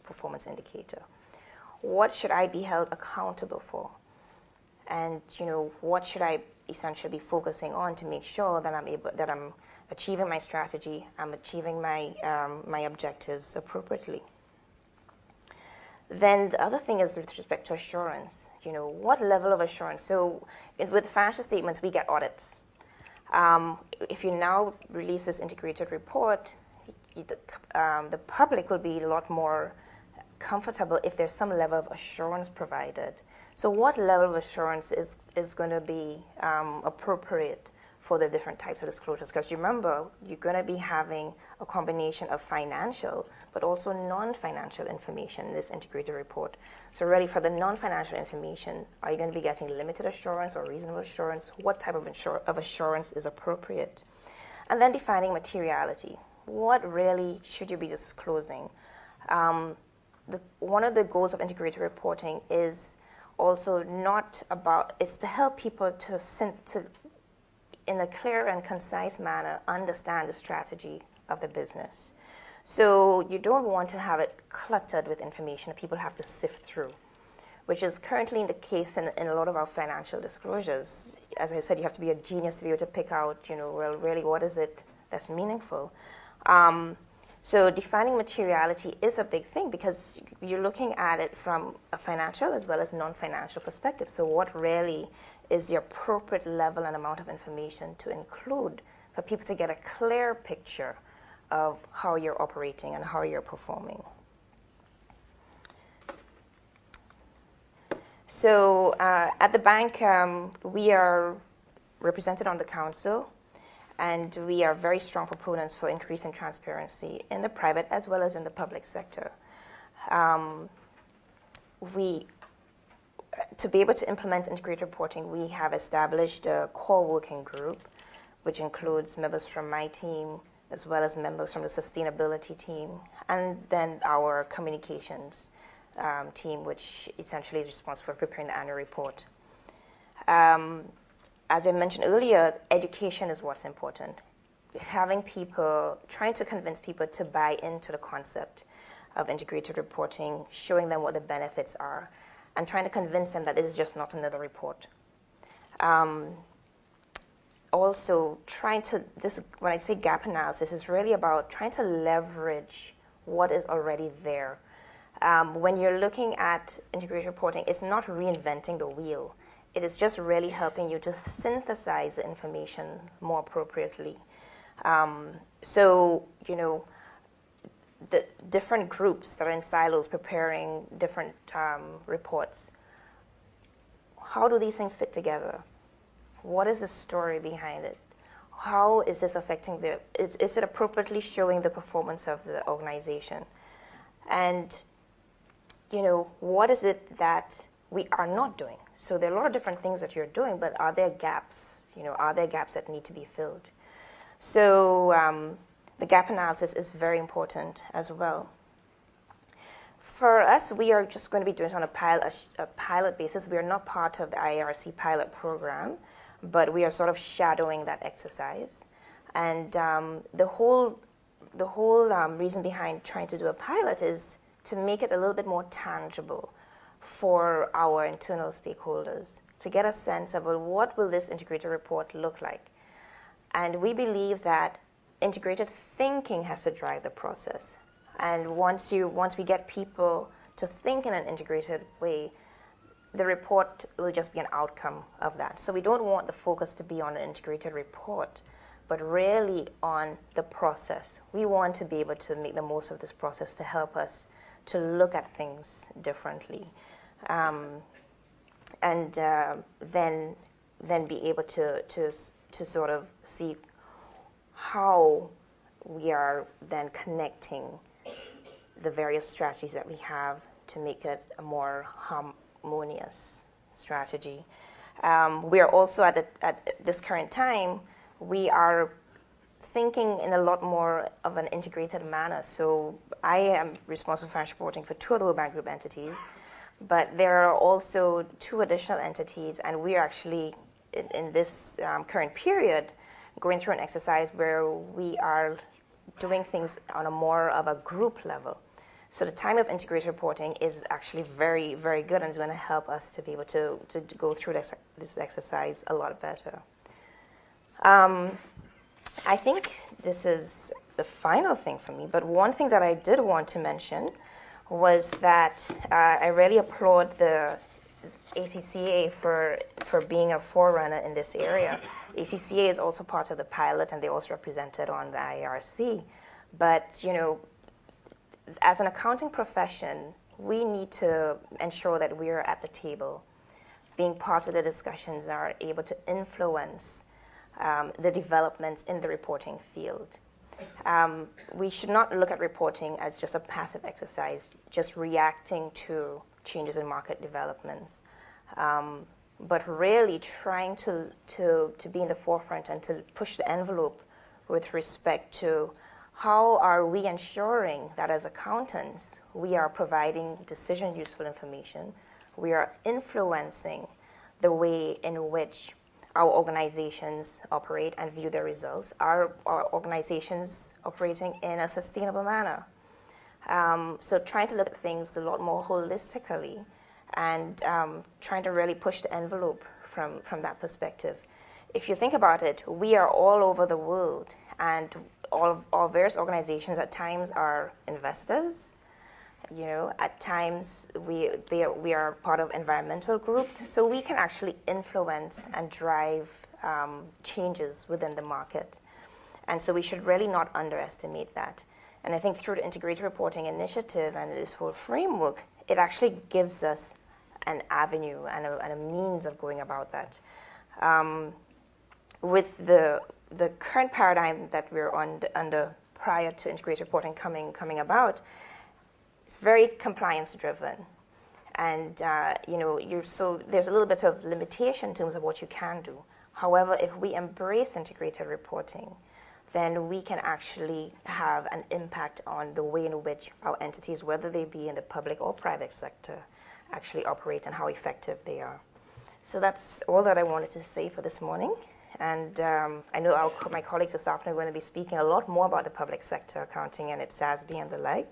performance indicator. What should I be held accountable for? And what should I essentially be focusing on to make sure that I'm achieving my strategy, I'm achieving my my objectives appropriately. Then the other thing is with respect to assurance. What level of assurance? So with financial statements, we get audits. If you now release this integrated report, the public will be a lot more comfortable if there's some level of assurance provided. So what level of assurance is going to be appropriate for the different types of disclosures? Because remember, you're going to be having a combination of financial but also non-financial information in this integrated report. So really, for the non-financial information, are you going to be getting limited assurance or reasonable assurance? What type of assurance is appropriate? And then defining materiality. What really should you be disclosing? One of the goals of integrated reporting is also is to help people to in a clear and concise manner, understand the strategy of the business. So you don't want to have it cluttered with information that people have to sift through, which is currently the case in a lot of our financial disclosures. As I said, you have to be a genius to be able to pick out, well, really, what is it that's meaningful? So defining materiality is a big thing because you're looking at it from a financial as well as non-financial perspective. So what really is the appropriate level and amount of information to include for people to get a clear picture of how you're operating and how you're performing. So at the bank, we are represented on the council, and we are very strong proponents for increasing transparency in the private as well as in the public sector. To be able to implement integrated reporting, we have established a core working group, which includes members from my team, as well as members from the sustainability team, and then our communications team, which essentially is responsible for preparing the annual report. As I mentioned earlier, education is what's important. Trying to convince people to buy into the concept of integrated reporting, showing them what the benefits are, and trying to convince them that it is just not another report. Also, when I say gap analysis, is really about trying to leverage what is already there. When you're looking at integrated reporting, it's not reinventing the wheel. It is just really helping you to synthesize the information more appropriately. The different groups that are in silos preparing different reports, how do these things fit together? What is the story behind it? How is this affecting is it appropriately showing the performance of the organization? And, what is it that we are not doing? So there are a lot of different things that you're doing, but are there gaps? Are there gaps that need to be filled? So the gap analysis is very important as well. For us, we are just going to be doing it on a pilot basis. We are not part of the IARC pilot program, but we are sort of shadowing that exercise. And the whole reason behind trying to do a pilot is to make it a little bit more tangible for our internal stakeholders, to get a sense of, well, what will this integrated report look like? And we believe that integrated thinking has to drive the process. And once we get people to think in an integrated way, the report will just be an outcome of that. So we don't want the focus to be on an integrated report, but really on the process. We want to be able to make the most of this process to help us to look at things differently. And then be able to sort of see how we are then connecting the various strategies that we have to make it a more harmonious strategy. We are also at this current time, we are thinking in a lot more of an integrated manner. So I am responsible for financial reporting for 2 of the World Bank Group entities, but there are also 2 additional entities, and we are actually, in this current period, going through an exercise where we are doing things on a more of a group level. So the time of integrated reporting is actually very, very good, and is going to help us to be able to go through this exercise a lot better. I think this is the final thing for me, but one thing that I did want to mention was that I really applaud the ACCA for being a forerunner in this area. ACCA is also part of the pilot, and they're also represented on the IARC. But, you know, as an accounting profession, we need to ensure that we are at the table, being part of the discussions, are able to influence the developments in the reporting field. We should not look at reporting as just a passive exercise, just reacting to changes in market developments, but really trying to be in the forefront and to push the envelope with respect to how are we ensuring that as accountants we are providing decision useful information, we are influencing the way in which our organizations operate and view their results, are our organizations operating in a sustainable manner. So trying to look at things a lot more holistically and trying to really push the envelope from that perspective. If you think about it, we are all over the world, and all of our various organizations at times are investors. You know, at times we are part of environmental groups, so we can actually influence and drive changes within the market. And so we should really not underestimate that. And I think through the Integrated Reporting Initiative and this whole framework, it actually gives us an avenue and a means of going about that. With the current paradigm that we're under prior to integrated reporting coming about, it's very compliance driven, and you know, so there's a little bit of limitation in terms of what you can do. However, if we embrace integrated reporting, then we can actually have an impact on the way in which our entities, whether they be in the public or private sector, actually operate and how effective they are. So that's all that I wanted to say for this morning. And I know my colleagues this afternoon are going to be speaking a lot more about the public sector accounting and its SASB and the like.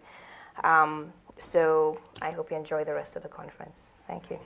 So I hope you enjoy the rest of the conference. Thank you.